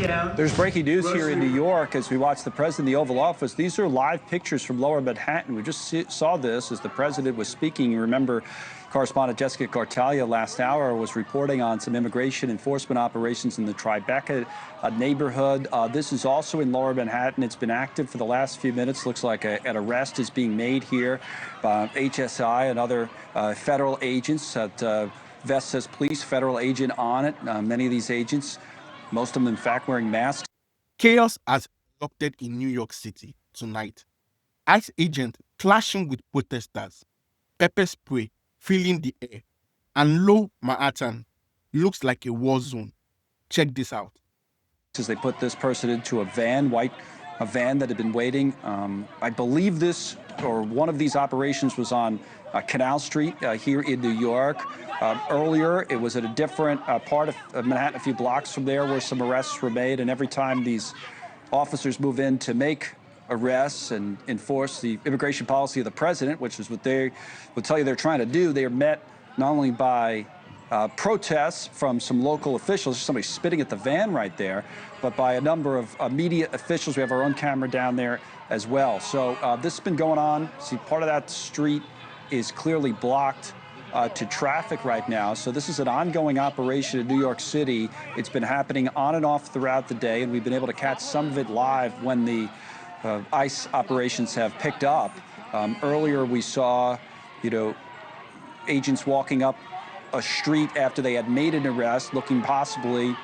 There's breaking news here in New York as we watch the president in the Oval Office. These are live pictures from Lower Manhattan. We just saw this as the president was speaking. You remember correspondent Jessica Cartalia last hour was reporting on some immigration enforcement operations in the Tribeca neighborhood. This is also in Lower Manhattan. It's been active for the last few minutes. Looks like an arrest is being made here by HSI and other federal agents. That vest says police federal agent on it. Many of these agents, most of them, in fact, wearing masks. Chaos has erupted in New York City tonight. ICE agents clashing with protesters, pepper spray filling the air, and Lower Manhattan looks like a war zone. Check this out. As they put this person into a van that had been waiting. I believe this or one of these operations was on Canal Street here in New York. Earlier, it was at a different part of Manhattan, a few blocks from there, where some arrests were made. And every time these officers move in to make arrests and enforce the immigration policy of the president, which is what they would tell you they're trying to do, they are met not only by protests from some local officials, somebody spitting at the van right there, but by a number of media officials. We have our own camera down there as well. So this has been going on. See, part of that street is clearly blocked to traffic right now. So this is an ongoing operation in New York City. It's been happening on and off throughout the day, and we've been able to catch some of it live when the ICE operations have picked up. Earlier we saw, agents walking up a street after they had made an arrest, looking possibly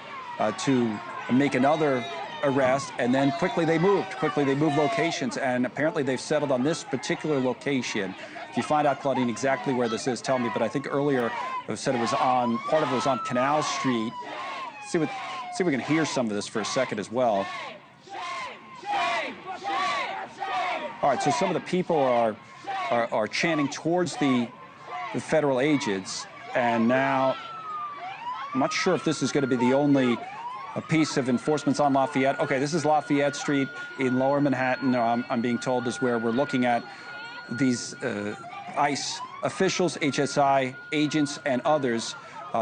to make another arrest, and then quickly they moved locations, and apparently they've settled on this particular location. If you find out, Claudine, exactly where this is, tell me, but I think earlier it said part of it was on Canal Street. See if we can hear some of this for a second as well. All right, so some of the people are chanting towards the federal agents, and now I'm not sure if this is going to be the only piece of enforcement's on Lafayette. Okay, this is Lafayette Street in Lower Manhattan. I'm being told is where we're looking at these ICE officials, HSI agents, and others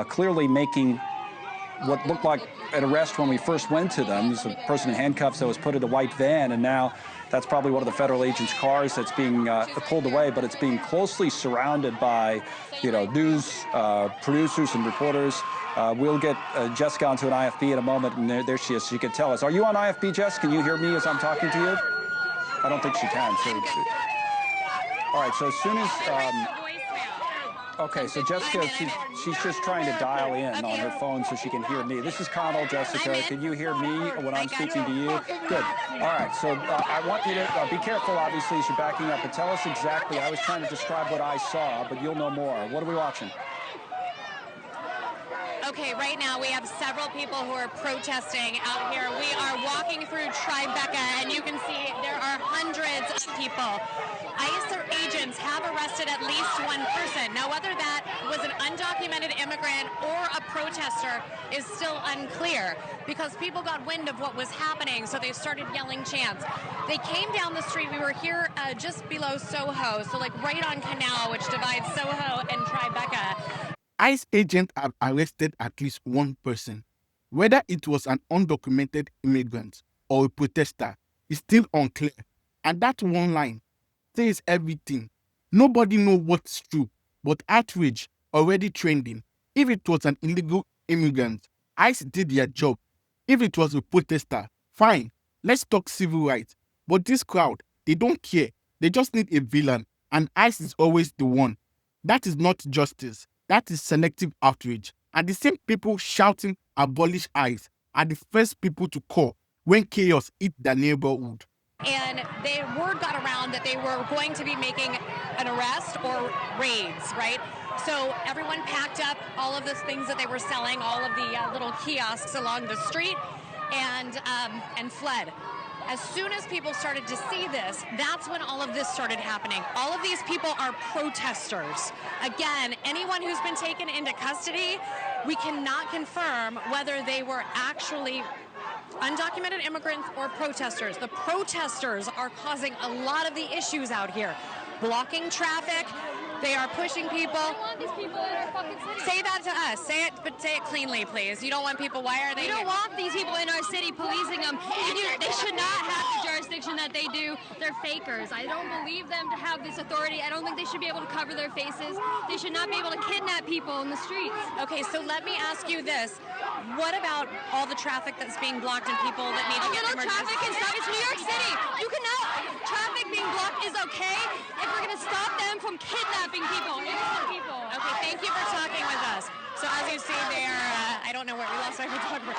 clearly making what looked like an arrest when we first went to them. There's a person in handcuffs that was put in a white van, and now that's probably one of the federal agents' cars that's being pulled away, but it's being closely surrounded by, news producers and reporters. We'll get Jessica onto an IFB in a moment, and there she is. She can tell us. Are you on IFB, Jess? Can you hear me as I'm talking to you? I don't think she can. All right, so as soon as... okay, so Jessica, she's just trying to dial in on her phone so she can hear me. This is Connell, Jessica. Can you hear me when I'm speaking to you? Good. All right, so I want you to be careful, obviously, as you're backing up, but tell us exactly. I was trying to describe what I saw, but you'll know more. What are we watching? Okay, right now we have several people who are protesting out here. We are walking through Tribeca, and you can see there are hundreds of people. ICE agents have arrested at least one person. Now, whether that was an undocumented immigrant or a protester is still unclear, because people got wind of what was happening, so they started yelling chants. They came down the street. We were here just below Soho, so like right on Canal, which divides Soho and Tribeca. ICE agents have arrested at least one person. Whether it was an undocumented immigrant or a protester is still unclear. And that one line says everything. Nobody knows what's true, but Outrage already trending. If it was an illegal immigrant, ICE did their job. If it was a protester, fine, let's talk civil rights. But this crowd, they don't care. They just need a villain, and ICE is always the one. That is not justice. That is selective outrage. And the same people shouting abolish ICE are the first people to call when chaos hit their neighborhood. And word got around that they were going to be making an arrest or raids, right? So everyone packed up all of the things that they were selling, all of the little kiosks along the street, and fled. As soon as people started to see this, that's when all of this started happening. All of these people are protesters. Again, anyone who's been taken into custody, we cannot confirm whether they were actually undocumented immigrants or protesters. The protesters are causing a lot of the issues out here, blocking traffic, They are pushing people. I want these people in our fucking city. Say that to us. Say it, but say it cleanly, please. You don't want people. Why are they? We don't want these people in our city policing them. They should not have the jurisdiction that they do. They're fakers. I don't believe them to have this authority. I don't think they should be able to cover their faces. They should not be able to kidnap people in the streets. Okay, so let me ask you this. What about all the traffic that's being blocked and people that need to get Little emergency? traffic and stuff. It's New York City. You cannot. Traffic being blocked is okay if we're going to stop them from kidnapping people. Innocent people. Okay, thank you for talking with us. So as you see there, I don't know where we lost our photographer.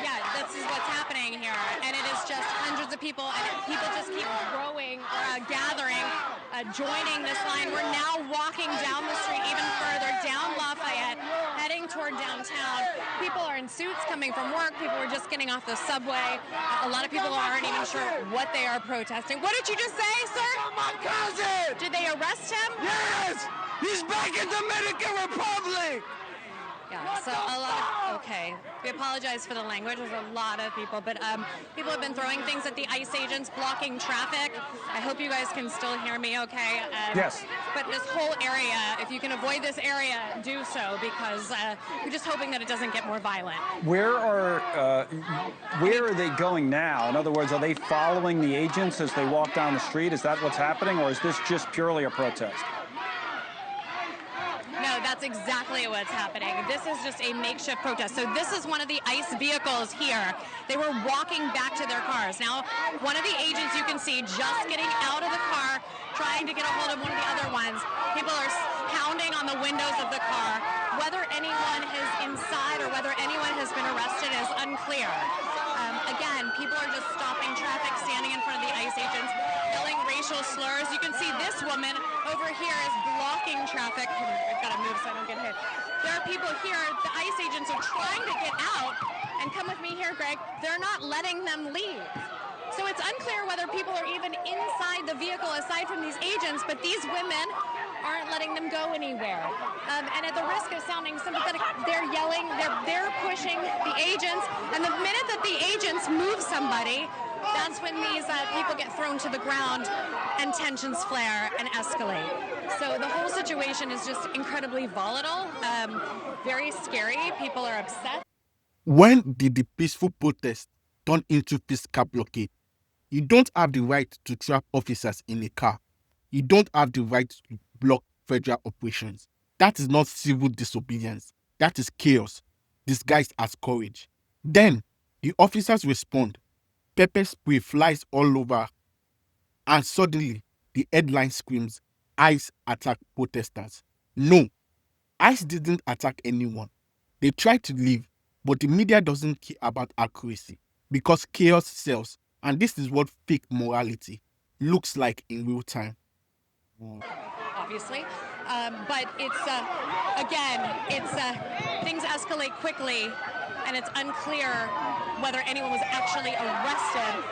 Yeah, this is what's happening here. And it is just hundreds of people, and people just keep growing, gathering, joining this line. We're now walking down the street even further, down Lafayette, heading toward downtown. People are in suits coming from work. People are just getting off the subway. A lot of people aren't even sure what they are protesting. What did you just say, sir? My cousin! Did they arrest him? Yes! He's back in Dominican Republic! Yeah, so a lot of, okay. We apologize for the language. There's a lot of people, but people have been throwing things at the ICE agents, blocking traffic. I hope you guys can still hear me okay. Yes. But this whole area, if you can avoid this area, do so, because we're just hoping that it doesn't get more violent. Where are they going now? In other words, are they following the agents as they walk down the street? Is that what's happening, or is this just purely a protest? No, that's exactly what's happening. This is just a makeshift protest. So this is one of the ICE vehicles here. They were walking back to their cars. Now, one of the agents you can see just getting out of the car, trying to get a hold of one of the other ones. People are pounding on the windows of the car. Whether anyone is inside or whether anyone has been arrested is unclear. Again, people are just stopping traffic, standing in front of the ICE agents, yelling racial slurs. You can see this woman over here is blocking traffic. I've got to move so I don't get hit. There are people here. The ICE agents are trying to get out. And come with me here, Greg. They're not letting them leave. So it's unclear whether people are even inside the vehicle aside from these agents, but these women aren't letting them go anywhere. And at the risk of sounding sympathetic, they're yelling, they're pushing the agents, and the minute that the agents move somebody, that's when these people get thrown to the ground and tensions flare and escalate. So the whole situation is just incredibly volatile, very scary. People are upset. When did the peaceful protest turn into physical blockade? You don't have the right to trap officers in a car. You don't have the right to block federal operations. That is not civil disobedience. That is chaos, disguised as courage. Then, the officers respond. Pepper spray flies all over. And suddenly, the headline screams, ICE attack protesters. No, ICE didn't attack anyone. They tried to leave, but the media doesn't care about accuracy because chaos sells. And this is what fake morality looks like in real time. Obviously, but it's things escalate quickly, and it's unclear whether anyone was actually arrested.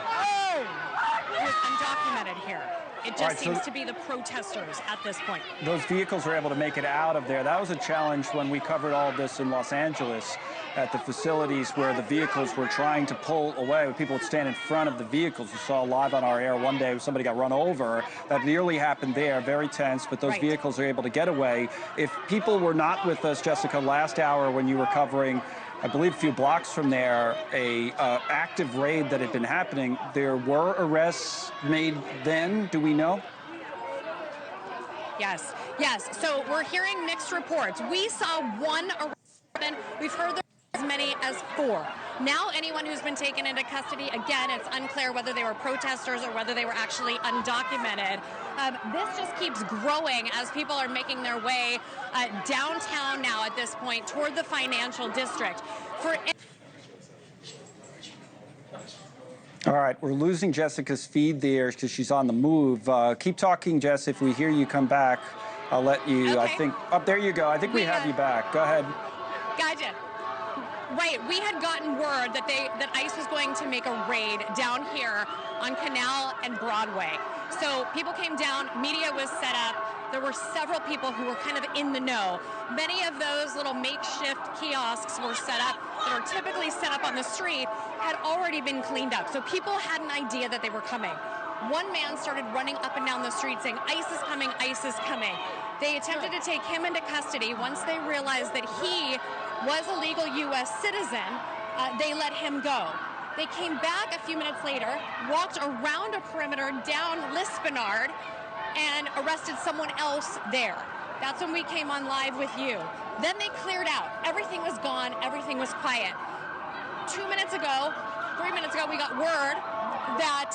Who's undocumented here. It just seems to be the protesters at this point. Those vehicles were able to make it out of there. That was a challenge when we covered all of this in Los Angeles at the facilities where the vehicles were trying to pull away. People would stand in front of the vehicles. We saw live on our air one day somebody got run over. That nearly happened there. Very tense, but those vehicles are able to get away. If people were not with us, Jessica, last hour when you were covering, I believe a few blocks from there, a active raid that had been happening. There were arrests made then, do we know? Yes. So we're hearing mixed reports. We saw one arrest, we've heard there were as many as 4. Now anyone who's been taken into custody, again, it's unclear whether they were protesters or whether they were actually undocumented. This just keeps growing as people are making their way downtown now at this point toward the financial district. All right, we're losing Jessica's feed there because she's on the move. Keep talking, Jess. If we hear you come back, I'll let you, Okay. I think, there you go. I think we have you back. Go ahead. Gotcha. Right, we had gotten word that ICE was going to make a raid down here on Canal and Broadway. So people came down, media was set up. There were several people who were kind of in the know. Many of those little makeshift kiosks were set up that are typically set up on the street had already been cleaned up. So people had an idea that they were coming. one man started running up and down the street saying, "ICE is coming, ICE is coming." They attempted to take him into custody. Once they realized that he was a legal U.S. citizen, they let him go. They came back a few minutes later, walked around a perimeter down Lispenard, and arrested someone else there. That's when we came on live with you. Then they cleared out. Everything was gone. Everything was quiet. 3 minutes ago, we got word that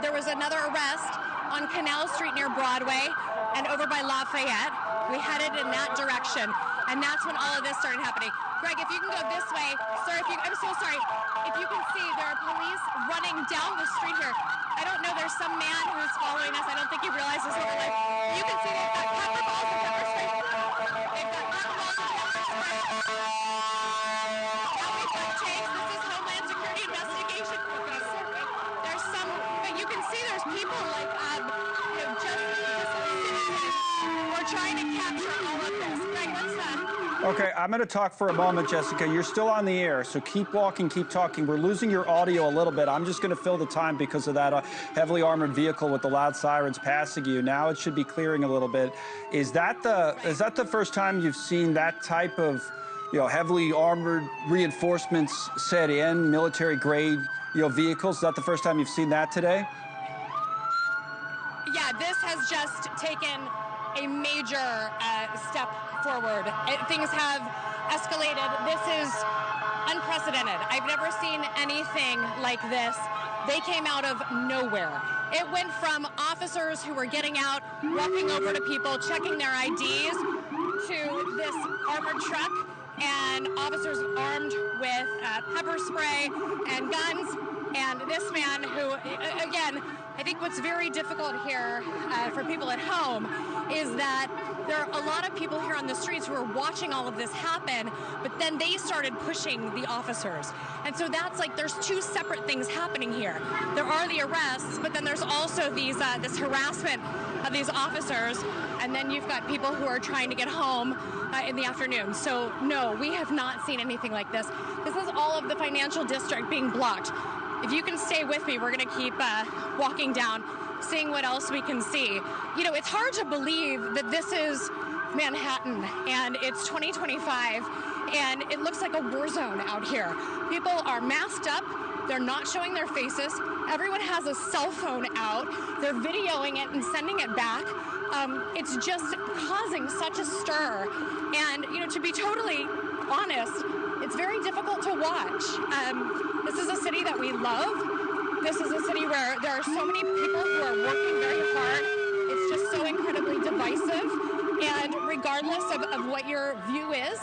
there was another arrest on Canal Street near Broadway and over by Lafayette. We headed in that direction, and that's when all of this started happening. Greg, if you can go this way. Sir, I'm so sorry. If you can see, there are police running down the street here. I don't know, there's some man who's following us. I don't think he realizes what we're like. You can see they've got pepper balls and pepper spray. They've got pepper balls and pepper spray. Now we've got tanks. This is Homeland Security investigation. There's some, but you can see there's people like, just citizens who are trying to capture all of this. Greg, what's that? Okay, I'm going to talk for a moment, Jessica. You're still on the air, so keep walking, keep talking. We're losing your audio a little bit. I'm just going to fill the time because of that heavily armored vehicle with the loud sirens passing you. Now it should be clearing a little bit. Is that the first time you've seen that type of, heavily armored reinforcements set in, military-grade, vehicles? Is that the first time you've seen that today? Yeah, this has just taken a major step forward. Things have escalated. This is unprecedented. I've never seen anything like this. They came out of nowhere. It went from officers who were getting out, walking over to people, checking their IDs, to this armored truck and officers armed with pepper spray and guns. And this man who, again, I think what's very difficult here for people at home is that there are a lot of people here on the streets who are watching all of this happen, but then they started pushing the officers. And so that's like, there's two separate things happening here. There are the arrests, but then there's also these this harassment of these officers, and then you've got people who are trying to get home in the afternoon. So no, we have not seen anything like this. This is all of the financial district being blocked. If you can stay with me, we're going to keep walking down, seeing what else we can see. It's hard to believe that this is Manhattan and it's 2025 and it looks like a war zone out here. People are masked up. They're not showing their faces. Everyone has a cell phone out. They're videoing it and sending it back. It's just causing such a stir. And, to be totally honest, it's very difficult to watch. This is a city that we love. This is a city where there are so many people who are working very hard. It's just so incredibly divisive. And regardless of what your view is,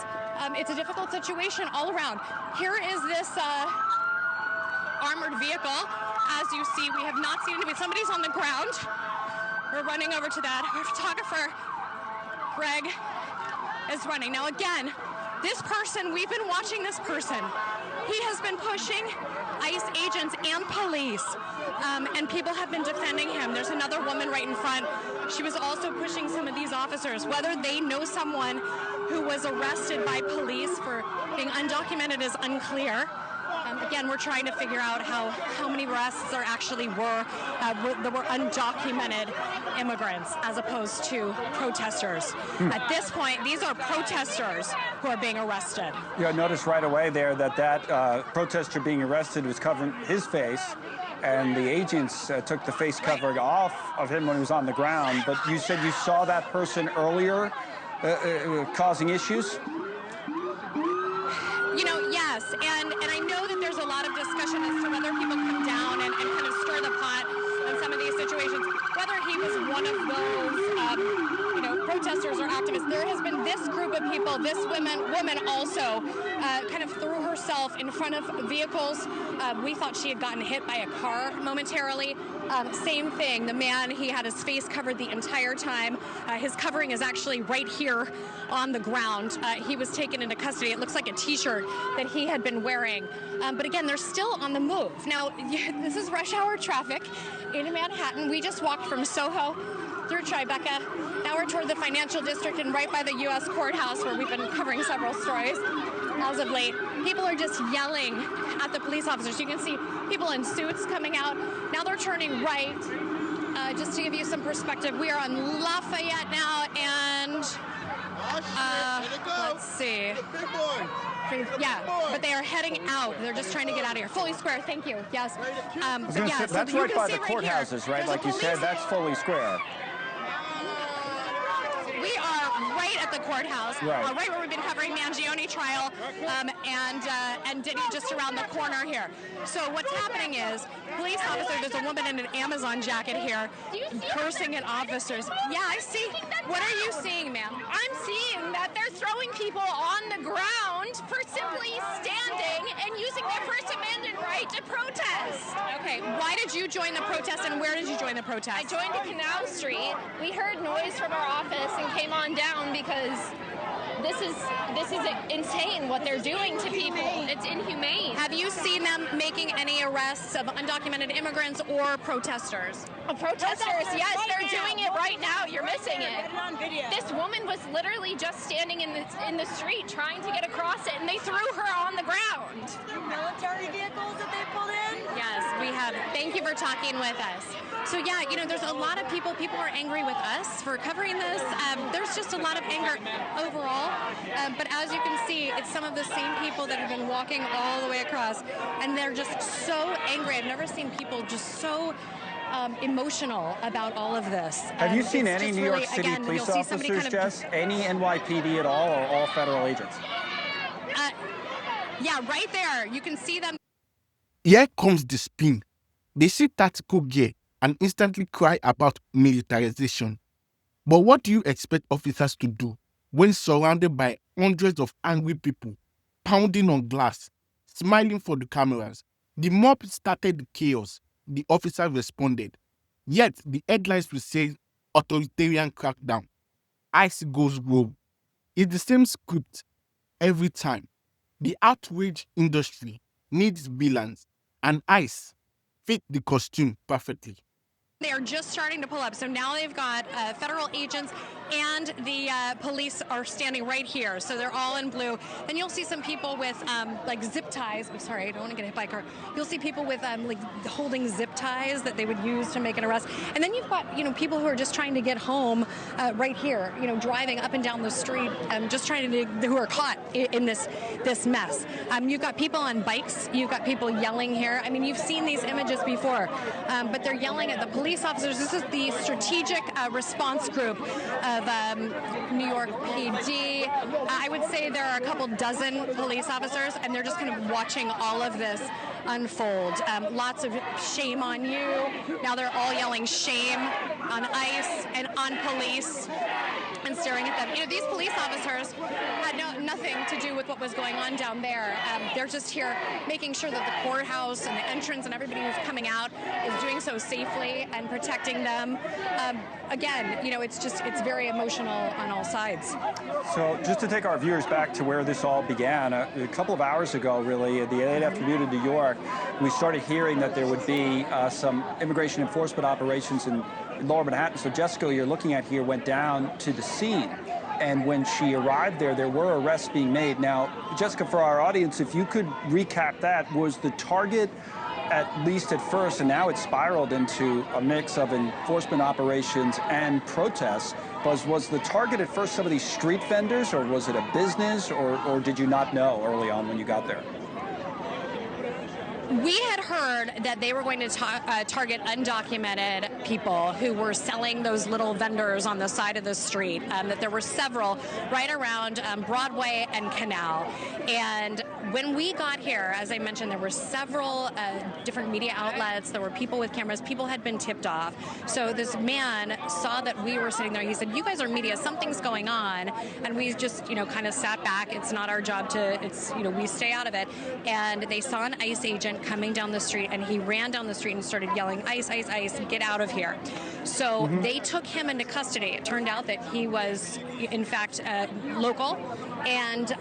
it's a difficult situation all around. Here is this armored vehicle. As you see, we have not seen it. Somebody's on the ground. We're running over to that. Our photographer, Greg, is running. Now again, this person, we've been watching this person. He has been pushing ICE agents and police, and people have been defending him. There's another woman right in front. She was also pushing some of these officers. Whether they know someone who was arrested by police for being undocumented is unclear. Again, we're trying to figure out how many arrests there actually were that were undocumented immigrants as opposed to protesters. At this point, these are protesters who are being arrested. I noticed right away there that protester being arrested was covering his face, and the agents took the face covering off of him when he was on the ground. But you said you saw that person earlier causing issues? Yes, and I know that there's a lot of discussion as to whether people come down and kind of stir the pot in some of these situations, whether he was one of those, protesters or activists. There has been this group of people, this woman also kind of threw herself in front of vehicles. We thought she had gotten hit by a car momentarily. Same thing, the man, he had his face covered the entire time. His covering is actually right here on the ground. He was taken into custody. It looks like a t-shirt that he had been wearing. But again, they're still on the move. Now, this is rush hour traffic in Manhattan. We just walked from Soho through Tribeca. Now we're toward the financial district and right by the U.S. courthouse where we've been covering several stories. as of late. People are just yelling at the police officers. You can see people in suits coming out. Now they're turning right. Just to give you some perspective, we are on Lafayette now, and let's see. Yeah, but they are heading out. They're just trying to get out of here. Fully square, thank you. Yes. But yeah, so that's you right can by see the courthouses, right? There's Like you said, that's fully square. We are right at the courthouse, right where we've been covering Mangione trial, and Diddy just around the corner here. So what's happening is, police officer, there's a woman in an Amazon jacket here, cursing at officers. Yeah, I see. What are you seeing, ma'am? I'm seeing that they're throwing people on the ground for simply standing and using their First Amendment right to protest. Okay, why did you join the protest, and where did you join the protest? I joined at Canal Street. We heard noise from our office and came on down because this is insane what they're doing to people. It's inhumane. Have you seen them making any arrests of undocumented immigrants or protesters? Protesters, yes, they're doing it right now. You're missing it. Get it on video. This woman was literally just standing in the street trying to get across it, and they threw her on the ground. Military vehicles that they pulled in? Yes, we have. Thank you for talking with us. So yeah, there's a lot of people. People are angry with us for covering this. There's just a lot of anger overall. But as you can see, it's some of the same people that have been walking all the way across, and they're just so angry. I've never seen people just so emotional about all of this. Have you seen any New York City police officers, Jess? Any NYPD at all, or all federal agents? Yeah, right there. You can see them. Here comes the spin. They see tactical gear and instantly cry about militarization. But what do you expect officers to do when surrounded by hundreds of angry people, pounding on glass, smiling for the cameras? The mob started the chaos. The officer responded. Yet the headlines will say authoritarian crackdown. ICE goes rogue. It's the same script every time. The outrage industry needs villains, and ICE fit the costume perfectly. They are just starting to pull up. So now they've got federal agents and the police are standing right here. So they're all in blue. Then you'll see some people with like zip ties. I'm sorry, I don't want to get hit by a car. You'll see people with like holding zip ties that they would use to make an arrest. And then you've got people who are just trying to get home right here. Driving up and down the street, just trying to who are caught in this mess. You've got people on bikes. You've got people yelling here. I mean, you've seen these images before, but they're yelling at the police officers. This is the strategic response group of New York PD. I would say there are a couple dozen police officers, and they're just kind of watching all of this unfold. Lots of shame on you. Now they're all yelling shame on ICE and on police and staring at them. These police officers had nothing to do with what was going on down there. They're just here making sure that the courthouse and the entrance and everybody who's coming out is doing so safely and protecting them. Again, it's very emotional on all sides. So just to take our viewers back to where this all began, a couple of hours ago, really, at the late afternoon in New York, we started hearing that there would be some immigration enforcement operations in Lower Manhattan. So Jessica, you're looking at here, went down to the scene. And when she arrived there were arrests being made. Now, Jessica, for our audience, if you could recap that, was the target, at least at first, and now it's spiraled into a mix of enforcement operations and protests, was the target at first some of these street vendors, or was it a business, or did you not know early on when you got there? We had heard that they were going to target undocumented people who were selling those little vendors on the side of the street, that there were several right around Broadway and Canal. And when we got here, as I mentioned, there were several different media outlets. There were people with cameras. People had been tipped off. So this man saw that we were sitting there. He said, "You guys are media. Something's going on." And we just, kind of sat back. It's not our job to, we stay out of it. And they saw an ICE agent coming down the street, and he ran down the street and started yelling, "ICE, ICE, ICE, get out of here." So they took him into custody. It turned out that he was, in fact, local, and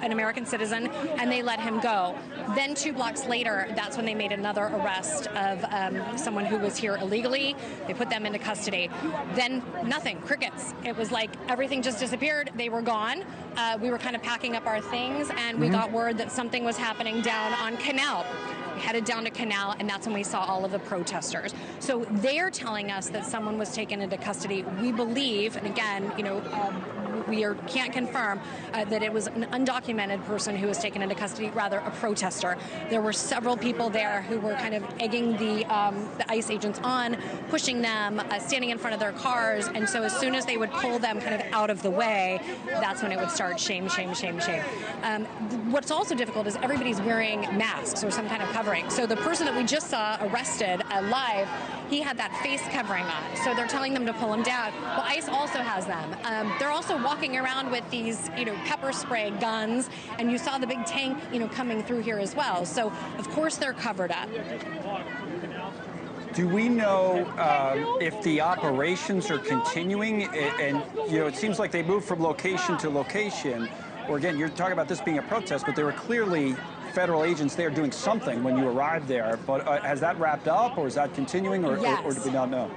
an American citizen, and they let him go. Then 2 blocks later, that's when they made another arrest of someone who was here illegally. They put them into custody. Then nothing, crickets. It was like everything just disappeared. They were gone. We were kind of packing up our things, and we got word that something was happening down on Canal. We headed down to Canal, and that's when we saw all of the protesters. So they're telling us that someone was taken into custody. We believe, and again, can't confirm that it was an undocumented person who was taken into custody, rather a protester. There were several people there who were kind of egging the ICE agents on, pushing them, standing in front of their cars, and so as soon as they would pull them kind of out of the way, that's when it would start shame, shame, shame, shame. What's also difficult is everybody's wearing masks or some kind of covering. So the person that we just saw arrested live, he had that face covering on. So they're telling them to pull him down. Well, ICE also has them. They're also walking around with these, pepper spray guns, and you saw the big tank, coming through here as well. So of course they're covered up. Do we know if the operations are continuing? And it seems like they moved from location to location. Or again, you're talking about this being a protest, but there were clearly federal agents there doing something when you arrived there. But has that wrapped up, or is that continuing, or, yes. or do we not know?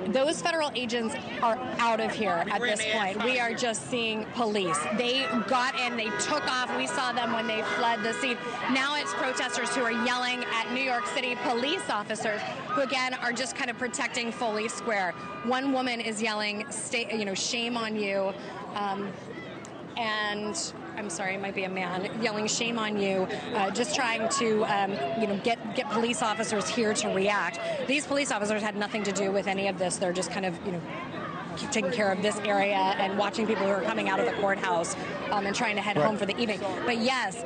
Those federal agents are out of here at this point. We are just seeing police. They got in, they took off. We saw them when they fled the scene. Now it's protesters who are yelling at New York City police officers, who again are just kind of protecting Foley Square. One woman is yelling, shame on you. And I'm sorry, it might be a man yelling "shame on you," just trying to, get police officers here to react. These police officers had nothing to do with any of this. They're just kind of, taking care of this area and watching people who are coming out of the courthouse and trying to head home for the evening. But yes,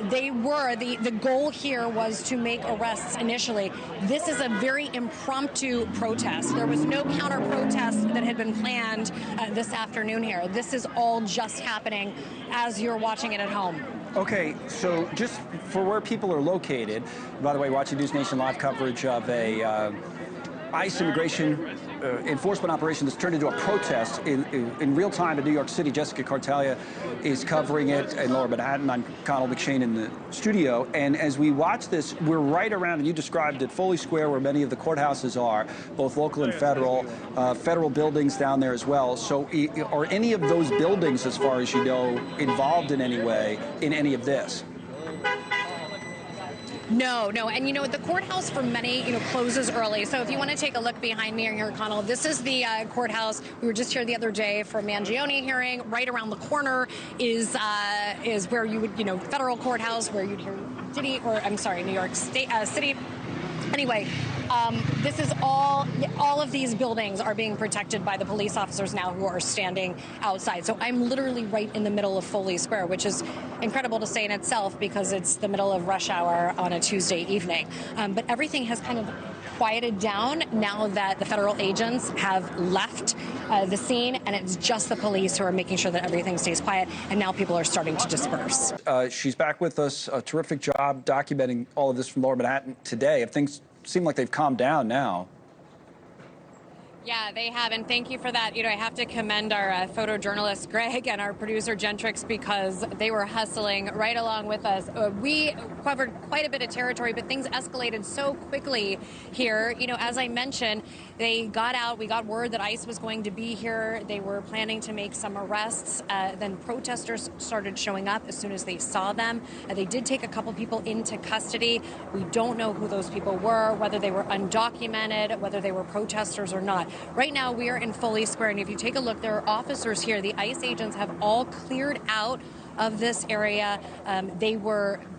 they were. The goal here was to make arrests initially. This is a very impromptu protest. There was no counter protest that had been planned this afternoon here. This is all just happening as you're watching it at home. Okay, so just for where people are located, by the way, watching News Nation live coverage of a ICE immigration enforcement operation that's turned into a protest in real time in New York City. Jessica Cartalia is covering it in Lower Manhattan. I'm Connell McShane in the studio. And as we watch this, we're right around, and you described it, Foley Square, where many of the courthouses are, both local and federal, federal buildings down there as well. So are any of those buildings, as far as you know, involved in any way in any of this? No. And the courthouse for many, closes early. So if you want to take a look behind me here, Connell, this is the courthouse. We were just here the other day for a Mangione hearing. Right around the corner is where you would, federal courthouse, where you'd hear New York State City. Anyway, this is all of these buildings are being protected by the police officers now who are standing outside. So I'm literally right in the middle of Foley Square, which is incredible to say in itself because it's the middle of rush hour on a Tuesday evening. But everything has kind of quieted down now that the federal agents have left the scene, and it's just the police who are making sure that everything stays quiet, and now people are starting to disperse. She's back with us. A terrific job documenting all of this from Lower Manhattan today. If things seem like they've calmed down now. Yeah, they have, and thank you for that. I have to commend our photojournalist, Greg, and our producer, Gentrix, because they were hustling right along with us. We covered quite a bit of territory, but things escalated so quickly here. As I mentioned, they got out. We got word that ICE was going to be here. They were planning to make some arrests. Then protesters started showing up as soon as they saw them. They did take a couple people into custody. We don't know who those people were, whether they were undocumented, whether they were protesters or not. Right now, we are in Foley Square, and if you take a look, there are officers here. The ICE agents have all cleared out of this area.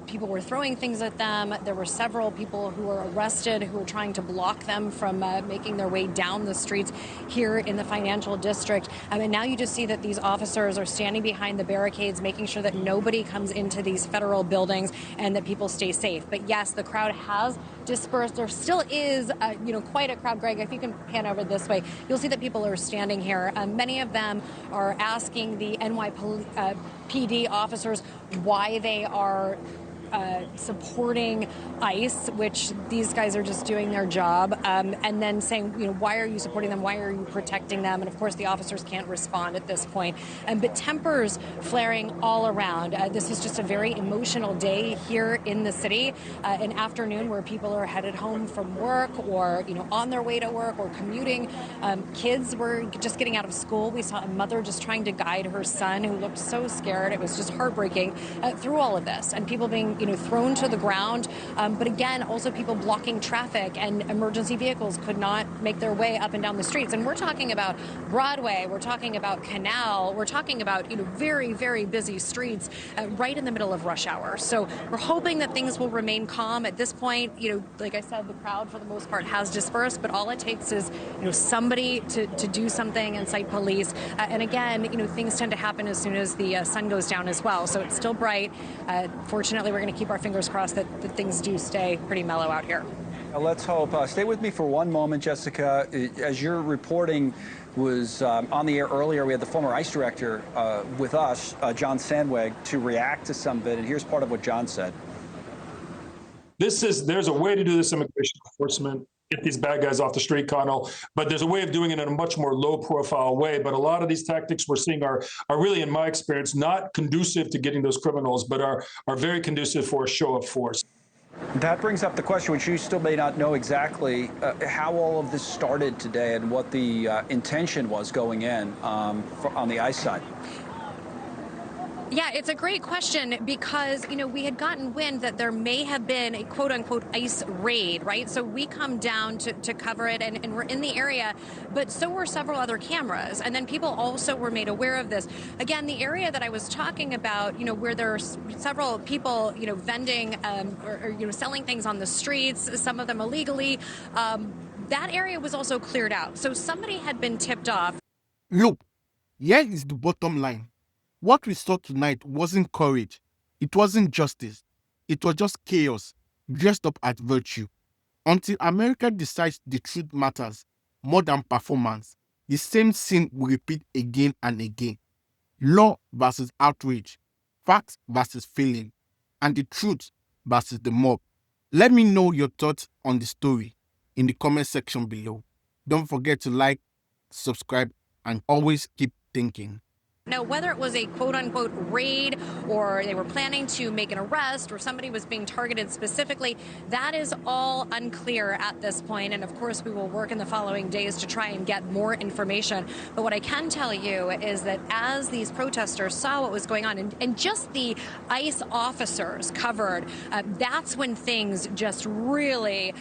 People were throwing things at them. There were several people who were arrested who were trying to block them from making their way down the streets here in the financial district. And now you just see that these officers are standing behind the barricades, making sure that nobody comes into these federal buildings and that people stay safe. But yes, the crowd has dispersed. There still is, quite a crowd. Greg, if you can pan over this way, you'll see that people are standing here. Many of them are asking the NYPD officers why they are supporting ICE, which these guys are just doing their job, and then saying, why are you supporting them? Why are you protecting them? And of course, the officers can't respond at this point. But tempers flaring all around. This is just a very emotional day here in the city, an afternoon where people are headed home from work or, on their way to work or commuting. Kids were just getting out of school. We saw a mother just trying to guide her son who looked so scared. It was just heartbreaking through all of this, and people being, thrown to the ground. But again, also people blocking traffic, and emergency vehicles could not make their way up and down the streets. And we're talking about Broadway, we're talking about Canal, we're talking about, very, very busy streets right in the middle of rush hour. So we're hoping that things will remain calm. At this point, like I said, the crowd for the most part has dispersed, but all it takes is, somebody to do something and cite police. And again, things tend to happen as soon as the sun goes down as well. So it's still bright. Fortunately, we're going to keep our fingers crossed that things do stay pretty mellow out here. Let's hope. Stay with me for one moment, Jessica. As your reporting was on the air earlier, we had the former ICE director with us, John Sandweg, to react to some of it. And here's part of what John said. There's a way to do this immigration enforcement, get these bad guys off the street, Connell, but there's a way of doing it in a much more low-profile way. But a lot of these tactics we're seeing are really, in my experience, not conducive to getting those criminals, but are very conducive for a show of force. That brings up the question, which you still may not know exactly, how all of this started today and what the intention was going in on the ICE side. Yeah, it's a great question because, we had gotten wind that there may have been a quote-unquote ICE raid, right? So we come down to cover it, and we're in the area, but so were several other cameras. And then people also were made aware of this. Again, the area that I was talking about, where there are several people, vending or selling things on the streets, some of them illegally, that area was also cleared out. So somebody had been tipped off. Look, here is the bottom line. What we saw tonight wasn't courage. It wasn't justice. It was just chaos, dressed up as virtue. Until America decides the truth matters more than performance, the same scene will repeat again and again. Law versus outrage, facts versus feeling, and the truth versus the mob. Let me know your thoughts on the story in the comment section below. Don't forget to like, subscribe, and always keep thinking. Now, whether it was a quote-unquote raid or they were planning to make an arrest or somebody was being targeted specifically, that is all unclear at this point. And of course, we will work in the following days to try and get more information. But what I can tell you is that as these protesters saw what was going on, and just the ICE officers covered, that's when things just really,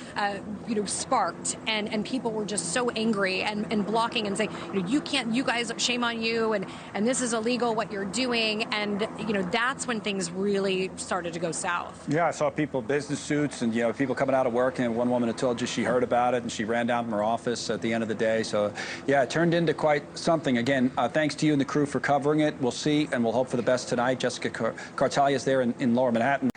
sparked. And people were just so angry and blocking and saying, you can't, you guys, shame on you. And this is illegal, what you're doing. And, that's when things really started to go south. Yeah, I saw people in business suits and, people coming out of work, and one woman had told you she heard about it and she ran down from her office at the end of the day. So, yeah, it turned into quite something. Again, thanks to you and the crew for covering it. We'll see, and we'll hope for the best tonight. Jessica Cartalia is there in Lower Manhattan.